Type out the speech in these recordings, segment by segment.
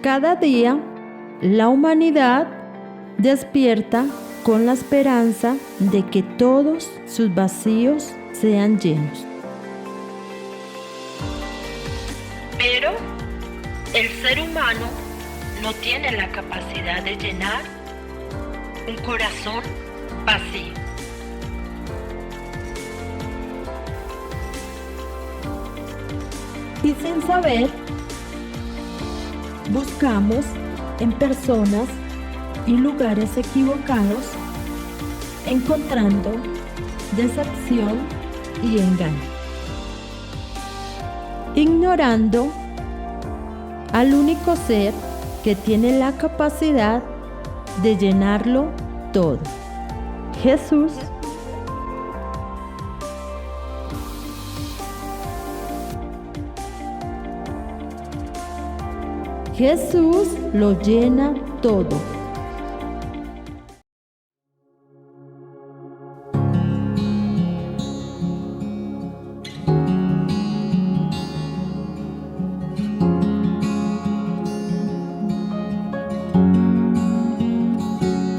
Cada día, la humanidad despierta con la esperanza de que todos sus vacíos sean llenos. Pero el ser humano no tiene la capacidad de llenar un corazón vacío. Y sin saber, buscamos en personas y lugares equivocados, encontrando decepción y engaño, ignorando al único ser que tiene la capacidad de llenarlo todo, Jesús. Jesús lo llena todo.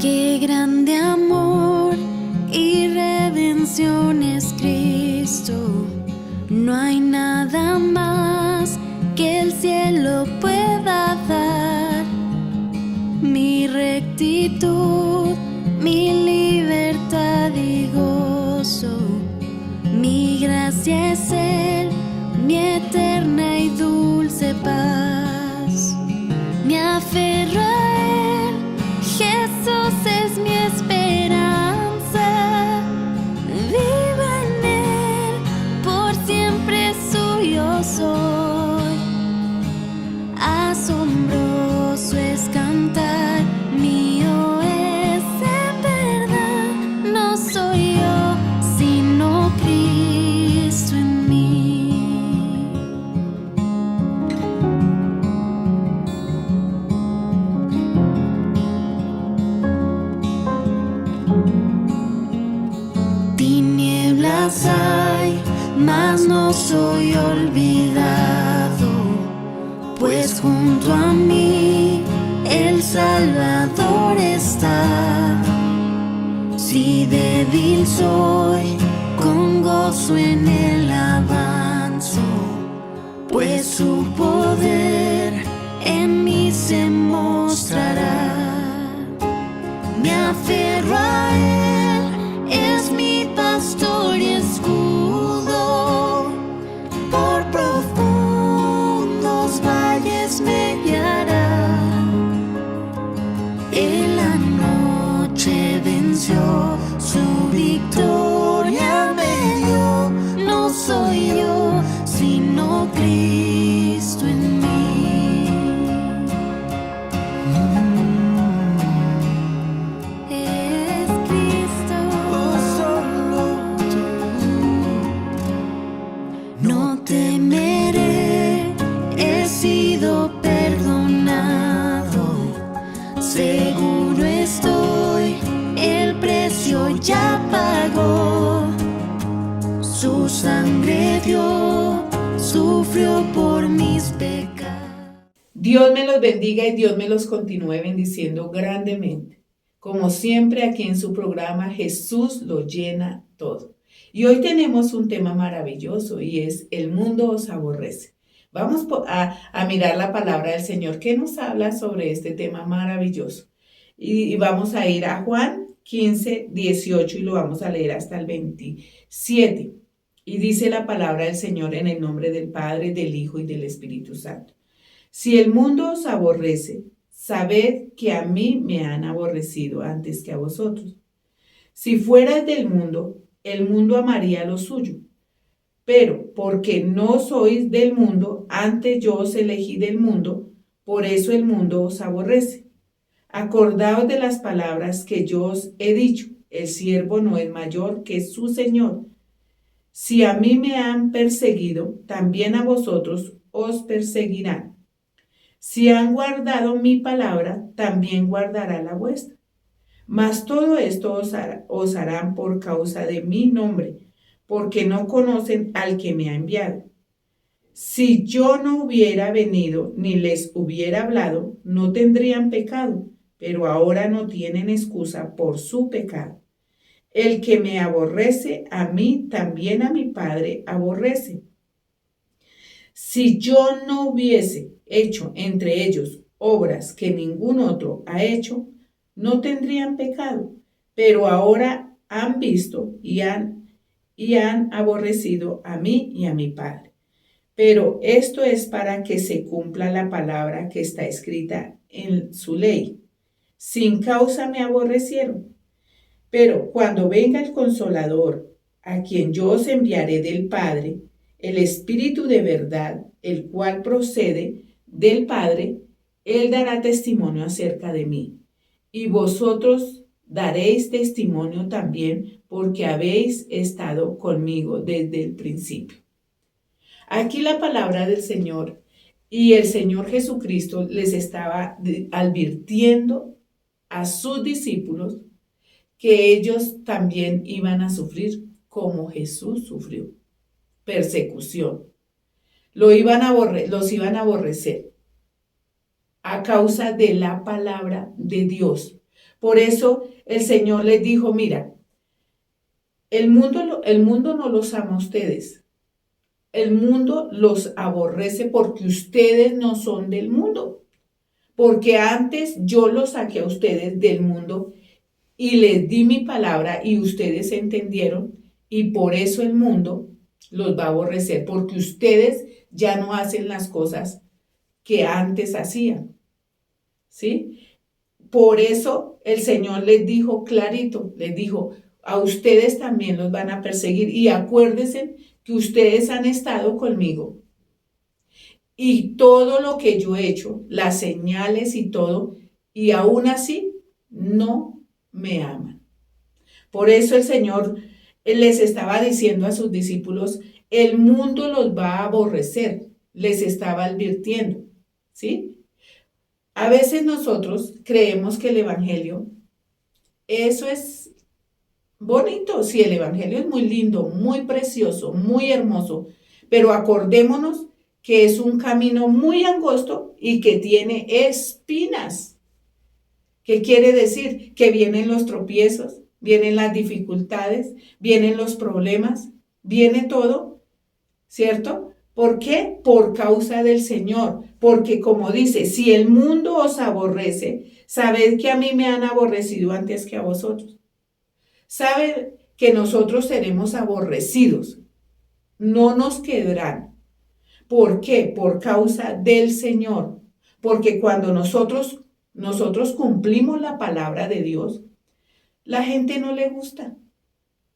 Qué grande amor y redención es Cristo. No hay nada más que el cielo pueda dar. Mi rectitud, mi libertad y gozo, mi gracia es Él, mi eterna y dulce paz. Me aferro a Él, Jesús es mi esperanza. Vivo en Él, por siempre suyo soy. Asombroso es cantar, mío es en verdad. No soy yo, sino Cristo en mí. Tinieblas hay, mas no soy olvidado, pues junto a mí el Salvador está. Si débil soy, con gozo en él avanzo, pues su poder en mí se mostrará. Me aferro a él, es mi pastor y escudo, por profundos valles me guiará. En la noche venció, su victoria me dio. No soy yo, sino Cristo en mí. Es Cristo, solo tú. No temeré, he sido perdonado. Seguro estoy, el precio ya pagó. Su sangre dio, sufrió por mis pecados. Dios me los bendiga y Dios me los continúe bendiciendo grandemente. Como siempre, aquí en su programa Jesús lo llena todo. Y hoy tenemos un tema maravilloso y es el mundo os aborrece. Vamos a mirar la palabra del Señor que nos habla sobre este tema maravilloso. Y vamos a ir a Juan 15, 18 y lo vamos a leer hasta el 27. Y dice la palabra del Señor en el nombre del Padre, del Hijo y del Espíritu Santo. Si el mundo os aborrece, sabed que a mí me han aborrecido antes que a vosotros. Si fuerais del mundo, el mundo amaría lo suyo. Pero porque no sois del mundo, antes yo os elegí del mundo, por eso el mundo os aborrece. Acordaos de las palabras que yo os he dicho, el siervo no es mayor que su Señor. Si a mí me han perseguido, también a vosotros os perseguirán. Si han guardado mi palabra, también guardará la vuestra. Mas todo esto os harán por causa de mi nombre, porque no conocen al que me ha enviado. Si yo no hubiera venido ni les hubiera hablado, no tendrían pecado, pero ahora no tienen excusa por su pecado. El que me aborrece, a mí también a mi Padre aborrece. Si yo no hubiese hecho entre ellos obras que ningún otro ha hecho, no tendrían pecado, pero ahora han visto y han aborrecido a mí y a mi Padre. Pero esto es para que se cumpla la palabra que está escrita en su ley. Sin causa me aborrecieron. Pero cuando venga el Consolador, a quien yo os enviaré del Padre, el Espíritu de verdad, el cual procede del Padre, Él dará testimonio acerca de mí. Y vosotros daréis testimonio también, porque habéis estado conmigo desde el principio. Aquí la palabra del Señor y el Señor Jesucristo les estaba advirtiendo a sus discípulos que ellos también iban a sufrir como Jesús sufrió. Persecución. Los iban a aborrecer a causa de la palabra de Dios. Por eso el Señor les dijo, mira, el mundo no los ama a ustedes. El mundo los aborrece porque ustedes no son del mundo. Porque antes yo los saqué a ustedes del mundo y les di mi palabra y ustedes entendieron, y por eso el mundo los va a aborrecer, porque ustedes ya no hacen las cosas que antes hacían. ¿Sí? Por eso el Señor les dijo clarito, les dijo, a ustedes también los van a perseguir, y acuérdense que ustedes han estado conmigo y todo lo que yo he hecho, las señales y todo, y aún así no me aman. Por eso el Señor les estaba diciendo a sus discípulos, el mundo los va a aborrecer, les estaba advirtiendo, ¿sí? A veces nosotros creemos que el Evangelio, eso es bonito, sí, el Evangelio es muy lindo, muy precioso, muy hermoso, pero acordémonos que es un camino muy angosto y que tiene espinas. ¿Qué quiere decir? Que vienen los tropiezos, vienen las dificultades, vienen los problemas, viene todo, ¿cierto? ¿Por qué? Por causa del Señor. Porque como dice, si el mundo os aborrece, sabed que a mí me han aborrecido antes que a vosotros. Saben que nosotros seremos aborrecidos, no nos quedarán. ¿Por qué? Por causa del Señor. Porque cuando nosotros cumplimos la palabra de Dios, la gente no le gusta,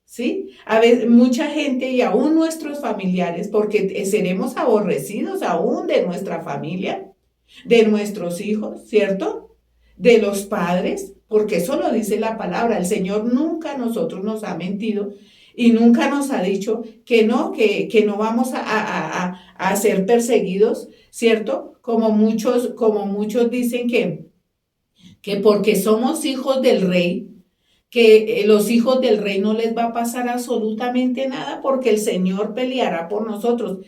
¿sí? A veces mucha gente y aún nuestros familiares, porque seremos aborrecidos aún de nuestra familia, de nuestros hijos, ¿cierto? De los padres, porque eso lo dice la palabra. El Señor nunca a nosotros nos ha mentido y nunca nos ha dicho que no vamos a ser perseguidos, ¿cierto? Como muchos dicen que porque somos hijos del rey, que los hijos del rey no les va a pasar absolutamente nada porque el Señor peleará por nosotros.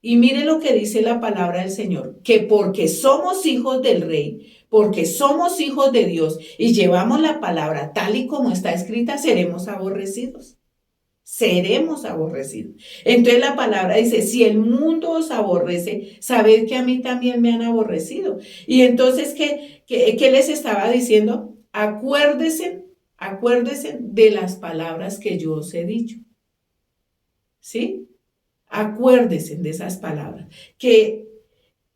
Y mire lo que dice la palabra del Señor, que porque somos hijos del rey, porque somos hijos de Dios y llevamos la palabra tal y como está escrita, seremos aborrecidos. Seremos aborrecidos. Entonces la palabra dice, si el mundo os aborrece, sabed que a mí también me han aborrecido. Y entonces, ¿qué les estaba diciendo? Acuérdense de las palabras que yo os he dicho. ¿Sí? Acuérdense de esas palabras. Que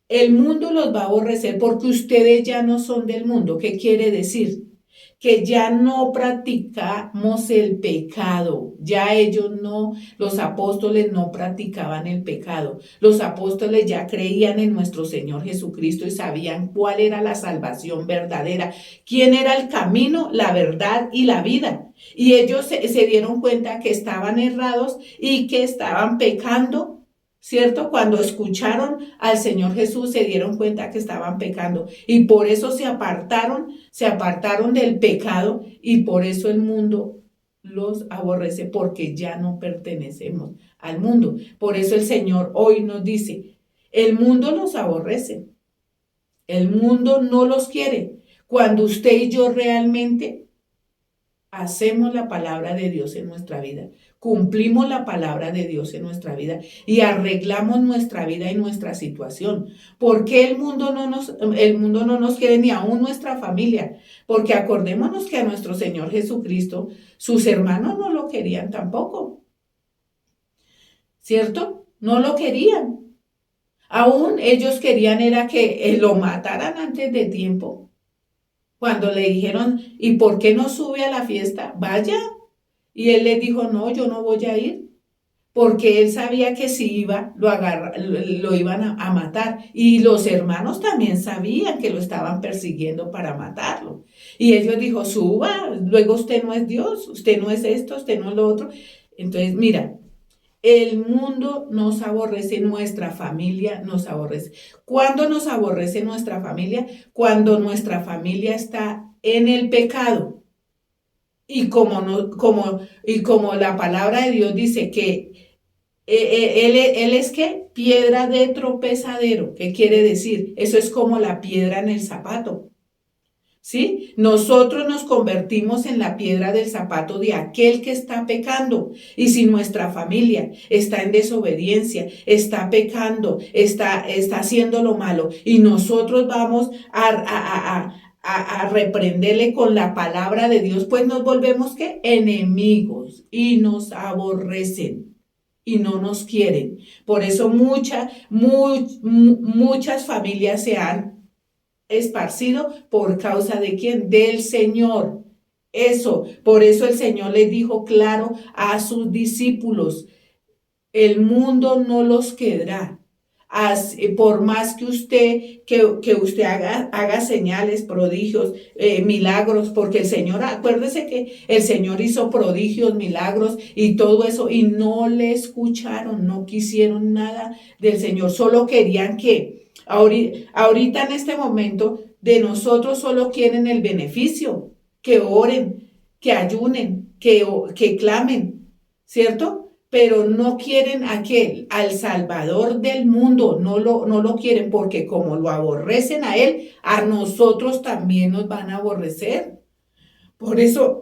el mundo los va a aborrecer porque ustedes ya no son del mundo. ¿Qué quiere decir? Que ya no practicamos el pecado, ya los apóstoles no practicaban el pecado, los apóstoles ya creían en nuestro Señor Jesucristo y sabían cuál era la salvación verdadera, quién era el camino, la verdad y la vida. Y ellos se dieron cuenta que estaban errados y que estaban pecando, ¿cierto? Cuando escucharon al Señor Jesús se dieron cuenta que estaban pecando y por eso se apartaron del pecado y por eso el mundo los aborrece porque ya no pertenecemos al mundo. Por eso el Señor hoy nos dice, el mundo los aborrece, el mundo no los quiere. Cuando usted y yo realmente hacemos la palabra de Dios en nuestra vida, cumplimos la palabra de Dios en nuestra vida y arreglamos nuestra vida y nuestra situación. ¿Por qué el mundo no nos quiere, ni aún nuestra familia? Porque acordémonos que a nuestro Señor Jesucristo, sus hermanos no lo querían tampoco, ¿cierto? No lo querían. Aún ellos querían era que lo mataran antes de tiempo. Cuando le dijeron, ¿y por qué no sube a la fiesta? Vaya. Y él les dijo, no, yo no voy a ir. Porque él sabía que si iba, lo iban a matar. Y los hermanos también sabían que lo estaban persiguiendo para matarlo. Y ellos dijo, suba, luego usted no es Dios, usted no es esto, usted no es lo otro. Entonces, mira, el mundo nos aborrece, nuestra familia nos aborrece. ¿Cuándo nos aborrece nuestra familia? Cuando nuestra familia está en el pecado. Y como la palabra de Dios dice que él es ¿qué? Piedra de tropezadero. ¿Qué quiere decir? Eso es como la piedra en el zapato. ¿Sí? Nosotros nos convertimos en la piedra del zapato de aquel que está pecando. Y si nuestra familia está en desobediencia, está pecando, está haciendo lo malo, y nosotros vamos a reprenderle con la palabra de Dios, pues nos volvemos ¿qué? Enemigos, y nos aborrecen y no nos quieren. Por eso muchas familias se han esparcido por causa de ¿quién? Del Señor. Por eso el Señor les dijo claro a sus discípulos, el mundo no los quedará. Por más que usted haga señales, prodigios, milagros, porque el Señor, acuérdese que el Señor hizo prodigios, milagros y todo eso, y no le escucharon, no quisieron nada del Señor, solo querían que ahorita en este momento de nosotros solo quieren el beneficio, que oren, que ayunen, que clamen, ¿cierto? Pero no quieren al Salvador del mundo, no lo quieren, porque como lo aborrecen a Él, a nosotros también nos van a aborrecer. Por eso,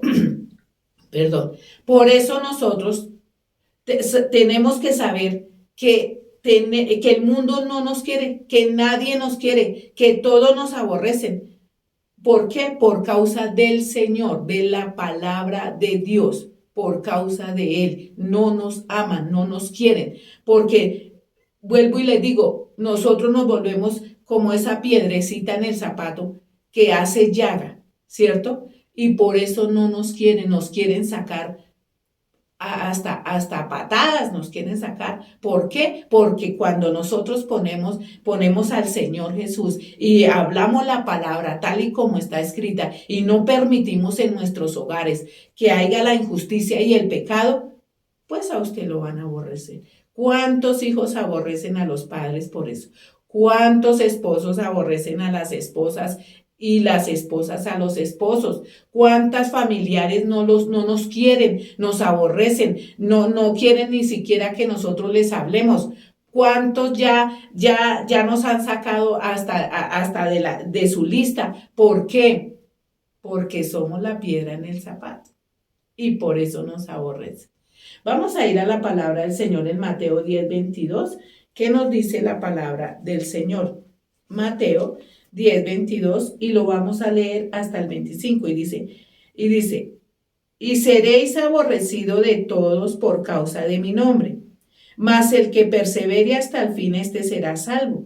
perdón, por eso nosotros tenemos que saber que el mundo no nos quiere, que nadie nos quiere, que todos nos aborrecen. ¿Por qué? Por causa del Señor, de la palabra de Dios. Por causa de Él, no nos aman, no nos quieren, porque vuelvo y les digo, nosotros nos volvemos como esa piedrecita en el zapato que hace llaga, ¿cierto? Y por eso no nos quieren sacar hasta patadas nos quieren sacar. ¿Por qué? Porque cuando nosotros ponemos al Señor Jesús y hablamos la palabra tal y como está escrita y no permitimos en nuestros hogares que haya la injusticia y el pecado, pues a usted lo van a aborrecer. ¿Cuántos hijos aborrecen a los padres por eso? ¿Cuántos esposos aborrecen a las esposas y las esposas a los esposos? ¿Cuántas familiares no nos quieren, nos aborrecen, no quieren ni siquiera que nosotros les hablemos? ¿Cuántos ya nos han sacado hasta de su lista? ¿Por qué? Porque somos la piedra en el zapato y por eso nos aborrecen. Vamos a ir a la palabra del Señor en Mateo 10:22. ¿Qué nos dice la palabra del Señor? Mateo 10:22, y lo vamos a leer hasta el 25, y dice, y seréis aborrecido de todos por causa de mi nombre, mas el que persevere hasta el fin, este será salvo.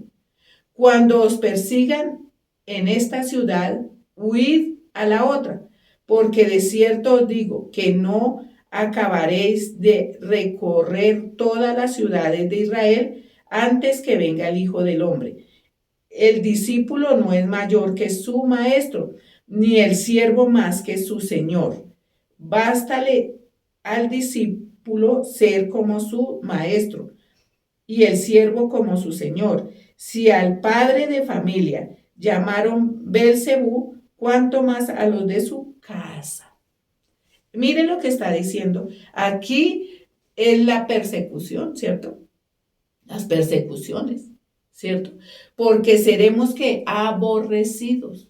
Cuando os persigan en esta ciudad, huid a la otra, porque de cierto os digo que no acabaréis de recorrer todas las ciudades de Israel antes que venga el Hijo del Hombre. El discípulo no es mayor que su maestro, ni el siervo más que su señor. Bástale al discípulo ser como su maestro y el siervo como su señor. Si al padre de familia llamaron Belcebú, cuánto más a los de su casa. Miren lo que está diciendo. Aquí es la persecución, ¿cierto? Las persecuciones, ¿cierto? Porque seremos que aborrecidos.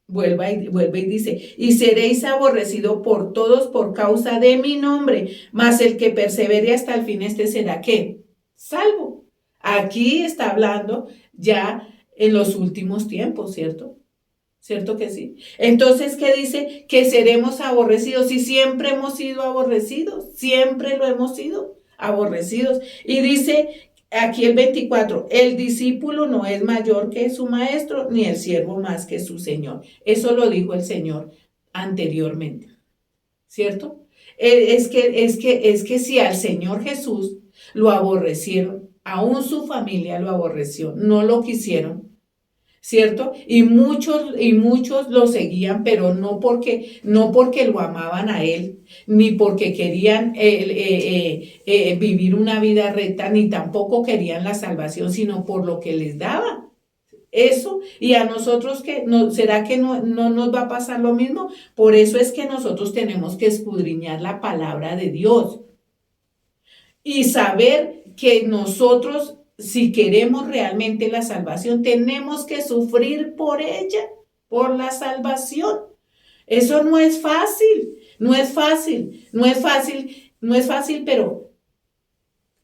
Vuelve y dice, y seréis aborrecidos por todos por causa de mi nombre, mas el que persevere hasta el fin, este será ¿qué? Salvo. Aquí está hablando ya en los últimos tiempos, ¿cierto? ¿Cierto que sí? Entonces, ¿qué dice? Que seremos aborrecidos y siempre hemos sido aborrecidos, siempre lo hemos sido aborrecidos. Y dice aquí el 24, el discípulo no es mayor que su maestro, ni el siervo más que su señor. Eso lo dijo el Señor anteriormente, ¿cierto? Es que si al Señor Jesús lo aborrecieron, aún su familia lo aborreció, no lo quisieron, ¿cierto? Y muchos lo seguían, pero no porque lo amaban a él, ni porque querían vivir una vida recta, ni tampoco querían la salvación, sino por lo que les daba. Eso, y a nosotros ¿será que no nos va a pasar lo mismo? Por eso es que nosotros tenemos que escudriñar la palabra de Dios y saber que nosotros, si queremos realmente la salvación, tenemos que sufrir por ella, por la salvación. Eso no es fácil, pero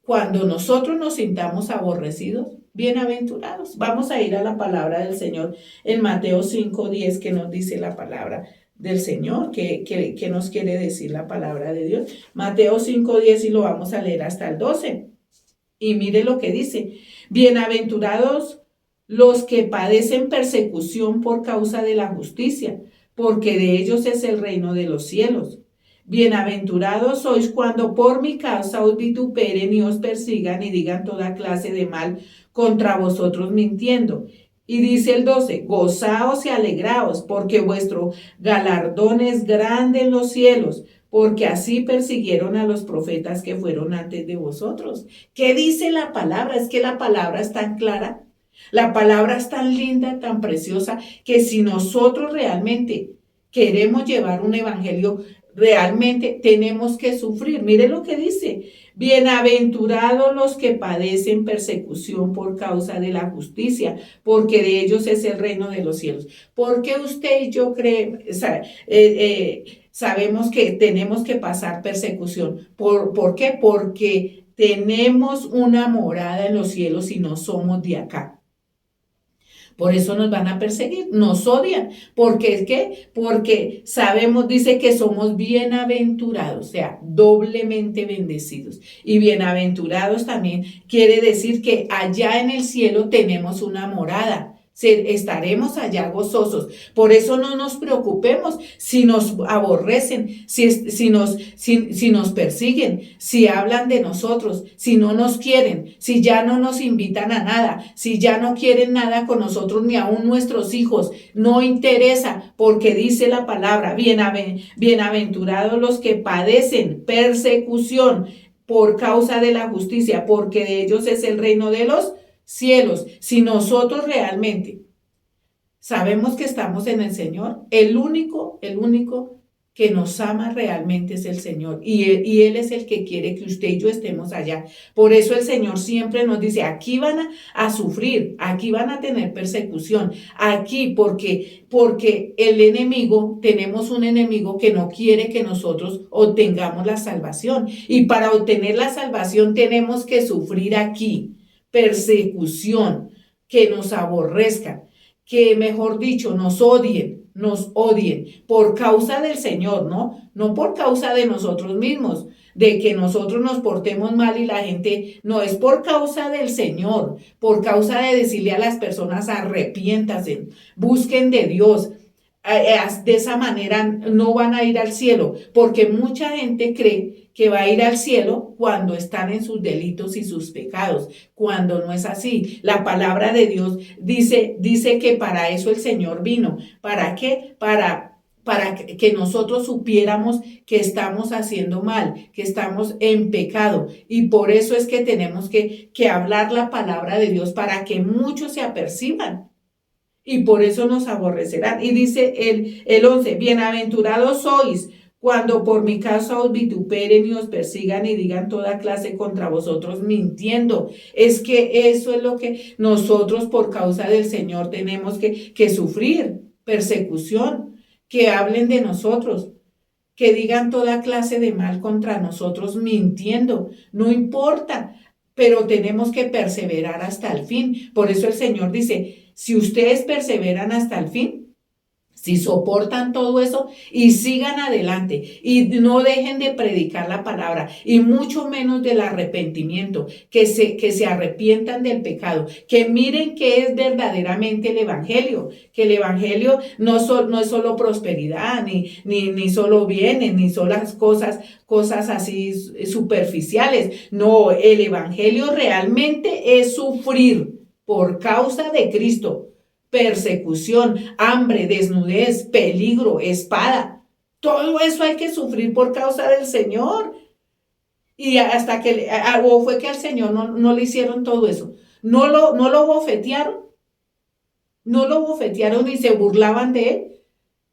cuando nosotros nos sintamos aborrecidos, bienaventurados. Vamos a ir a la palabra del Señor en Mateo 5:10, que nos dice la palabra del Señor, que nos quiere decir la palabra de Dios. Mateo 5:10 y lo vamos a leer hasta el 12. Y mire lo que dice, bienaventurados los que padecen persecución por causa de la justicia, porque de ellos es el reino de los cielos. Bienaventurados sois cuando por mi causa os vituperen y os persigan y digan toda clase de mal contra vosotros mintiendo. Y dice el 12, gozaos y alegraos, porque vuestro galardón es grande en los cielos, porque así persiguieron a los profetas que fueron antes de vosotros. ¿Qué dice la palabra? Es que la palabra es tan clara, la palabra es tan linda, tan preciosa, que si nosotros realmente queremos llevar un evangelio, realmente tenemos que sufrir. Mire lo que dice, bienaventurados los que padecen persecución por causa de la justicia, porque de ellos es el reino de los cielos. Porque usted y yo sabemos que tenemos que pasar persecución. ¿Por qué? Porque tenemos una morada en los cielos y no somos de acá. Por eso nos van a perseguir, nos odian. ¿Por qué? Porque sabemos, dice que somos bienaventurados, o sea, doblemente bendecidos. Y bienaventurados también quiere decir que allá en el cielo tenemos una morada. Estaremos allá gozosos. Por eso no nos preocupemos si nos aborrecen, si nos persiguen, si hablan de nosotros, si no nos quieren, si ya no nos invitan a nada, si ya no quieren nada con nosotros, ni aún nuestros hijos. No interesa, porque dice la palabra, bienaventurados los que padecen persecución por causa de la justicia, porque de ellos es el reino de los cielos. Si nosotros realmente sabemos que estamos en el Señor, el único que nos ama realmente es el Señor, y Él es el que quiere que usted y yo estemos allá. Por eso el Señor siempre nos dice, aquí van a sufrir, aquí van a tener persecución, aquí porque el enemigo, tenemos un enemigo que no quiere que nosotros obtengamos la salvación, y para obtener la salvación tenemos que sufrir aquí persecución, que nos aborrezcan, que mejor dicho nos odien por causa del Señor, no por causa de nosotros mismos, de que nosotros nos portemos mal y la gente, no, es por causa del Señor, por causa de decirle a las personas arrepiéntanse, busquen de Dios. De esa manera no van a ir al cielo, porque mucha gente cree que va a ir al cielo cuando están en sus delitos y sus pecados, cuando no es así. La palabra de Dios dice que para eso el Señor vino. ¿Para qué? Para que nosotros supiéramos que estamos haciendo mal, que estamos en pecado, y por eso es que tenemos que hablar la palabra de Dios para que muchos se aperciban. Y por eso nos aborrecerán. Y dice el 11, bienaventurados sois Cuando por mi causa os vituperen y os persigan y digan toda clase contra vosotros mintiendo. Es que eso es lo que nosotros por causa del Señor tenemos que sufrir, persecución, que hablen de nosotros, que digan toda clase de mal contra nosotros mintiendo. No importa, pero tenemos que perseverar hasta el fin. Por eso el Señor dice, si ustedes perseveran hasta el fin, si soportan todo eso y sigan adelante y no dejen de predicar la palabra y mucho menos del arrepentimiento, que se arrepientan del pecado, que miren qué es verdaderamente el Evangelio, que el Evangelio no es solo prosperidad, ni solo bienes, ni solo las cosas así superficiales. No, el Evangelio realmente es sufrir por causa de Cristo. Persecución, hambre, desnudez, peligro, espada. Todo eso hay que sufrir por causa del Señor. Y hasta que, o fue que al Señor no le hicieron todo eso. No lo bofetearon. No lo bofetearon y se burlaban de él.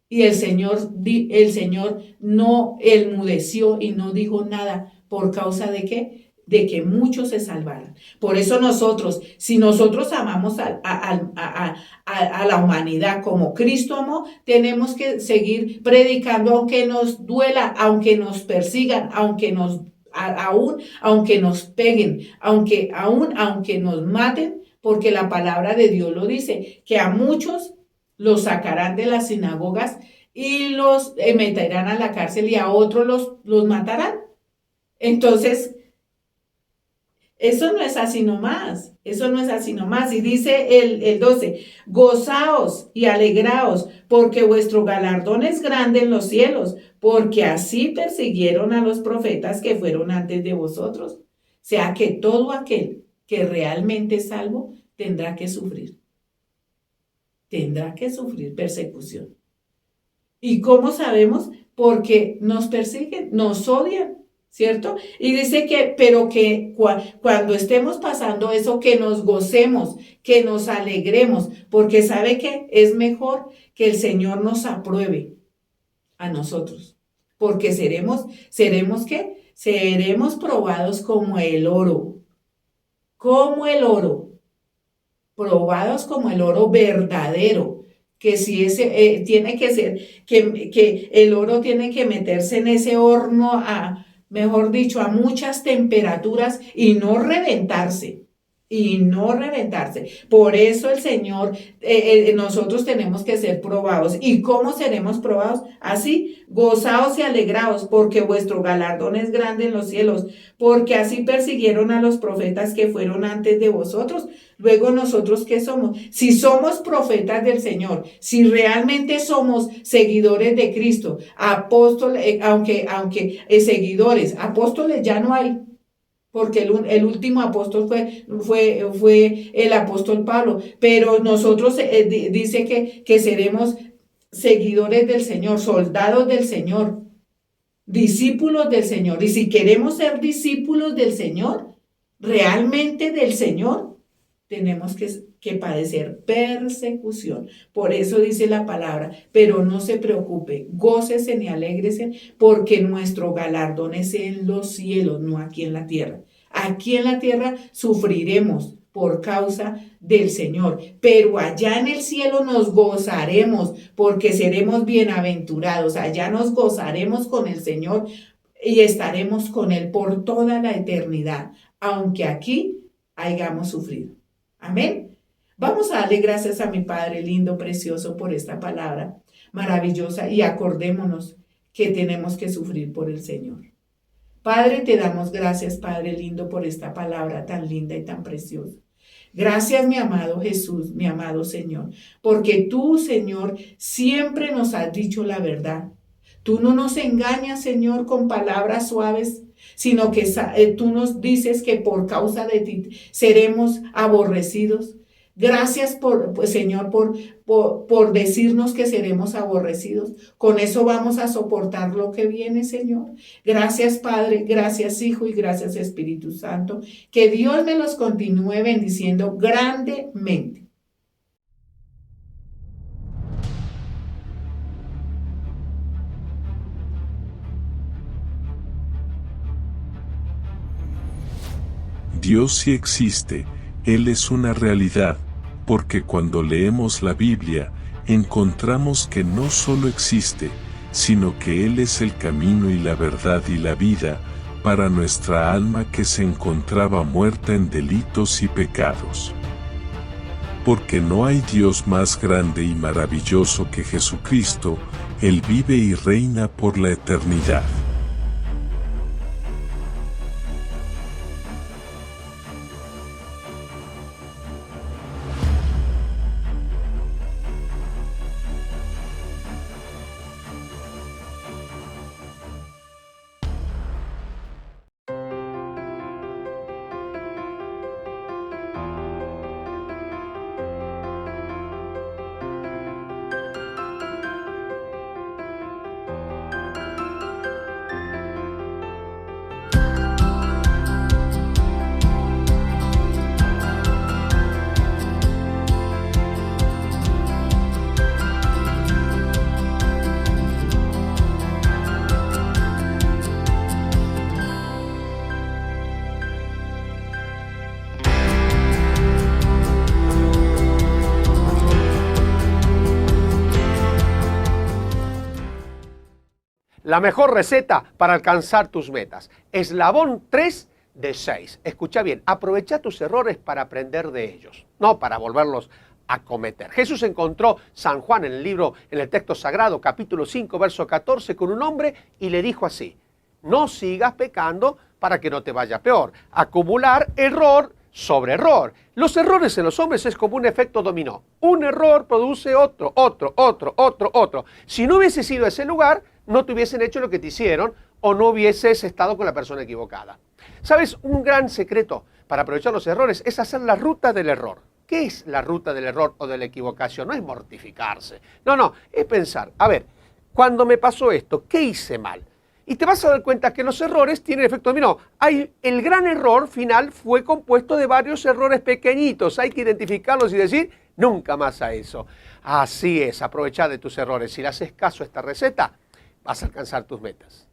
Y el Señor no enmudeció y no dijo nada. ¿Por causa de qué? De que muchos se salvaran. Por eso nosotros, si nosotros amamos a la humanidad como Cristo amó, tenemos que seguir predicando aunque nos duela, aunque nos persigan, aunque nos peguen, aunque nos maten, porque la palabra de Dios lo dice, que a muchos los sacarán de las sinagogas y los meterán a la cárcel y a otros los matarán. Entonces, eso no es así nomás, Y dice el 12, gozaos y alegraos, porque vuestro galardón es grande en los cielos, porque así persiguieron a los profetas que fueron antes de vosotros. O sea que todo aquel que realmente es salvo tendrá que sufrir persecución. ¿Y cómo sabemos? Porque nos persiguen, nos odian. ¿Cierto? Y dice pero que cuando estemos pasando eso, que nos gocemos, que nos alegremos, porque sabe que es mejor que el Señor nos apruebe a nosotros, porque seremos ¿qué? Seremos probados como el oro, probados como el oro verdadero. Que si ese tiene que ser, que el oro tiene que meterse en ese horno mejor dicho, a muchas temperaturas y no reventarse. Por eso el Señor, nosotros tenemos que ser probados. ¿Y cómo seremos probados? Así, gozaos y alegraos, porque vuestro galardón es grande en los cielos, porque así persiguieron a los profetas que fueron antes de vosotros. Luego nosotros, ¿qué somos? Si somos profetas del Señor, si realmente somos seguidores de Cristo, apóstoles, aunque seguidores, apóstoles ya no hay, porque el último apóstol fue el apóstol Pablo, pero nosotros dice que seremos seguidores del Señor, soldados del Señor, discípulos del Señor. Y si queremos ser discípulos del Señor, realmente del Señor, tenemos que padecer persecución. Por eso dice la palabra, pero no se preocupe, gócese ni alégrese, porque nuestro galardón es en los cielos, no aquí en la tierra. Aquí en la tierra sufriremos por causa del Señor, pero allá en el cielo nos gozaremos, porque seremos bienaventurados. Allá nos gozaremos con el Señor y estaremos con Él por toda la eternidad, aunque aquí hayamos sufrido. Amén. Vamos a darle gracias a mi Padre lindo, precioso, por esta palabra maravillosa y acordémonos que tenemos que sufrir por el Señor. Padre, te damos gracias, Padre lindo, por esta palabra tan linda y tan preciosa. Gracias, mi amado Jesús, mi amado Señor, porque tú, Señor, siempre nos has dicho la verdad. Tú no nos engañas, Señor, con palabras suaves, sino que tú nos dices que por causa de ti seremos aborrecidos. Gracias, Señor, por decirnos que seremos aborrecidos. Con eso vamos a soportar lo que viene, Señor. Gracias, Padre, gracias, Hijo, y gracias, Espíritu Santo. Que Dios me los continúe bendiciendo grandemente. Dios sí existe, Él es una realidad, porque cuando leemos la Biblia, encontramos que no solo existe, sino que Él es el camino y la verdad y la vida, para nuestra alma que se encontraba muerta en delitos y pecados. Porque no hay Dios más grande y maravilloso que Jesucristo, Él vive y reina por la eternidad. La mejor receta para alcanzar tus metas. Eslabón 3 de 6. Escucha bien, aprovecha tus errores para aprender de ellos, no para volverlos a cometer. Jesús encontró San Juan en el texto sagrado, capítulo 5, verso 14, con un hombre y le dijo así: no sigas pecando para que no te vaya peor. Acumular error sobre error. Los errores en los hombres es como un efecto dominó. Un error produce otro. Si no hubieses ido a ese lugar, no te hubiesen hecho lo que te hicieron o no hubieses estado con la persona equivocada. ¿Sabes? Un gran secreto para aprovechar los errores es hacer la ruta del error. ¿Qué es la ruta del error o de la equivocación? No es mortificarse. No, es pensar, a ver, cuando me pasó esto, ¿qué hice mal? Y te vas a dar cuenta que los errores tienen efecto dominó. El gran error final fue compuesto de varios errores pequeñitos. Hay que identificarlos y decir, nunca más a eso. Así es, aprovecha de tus errores. Si le haces caso a esta receta, vas a alcanzar tus metas.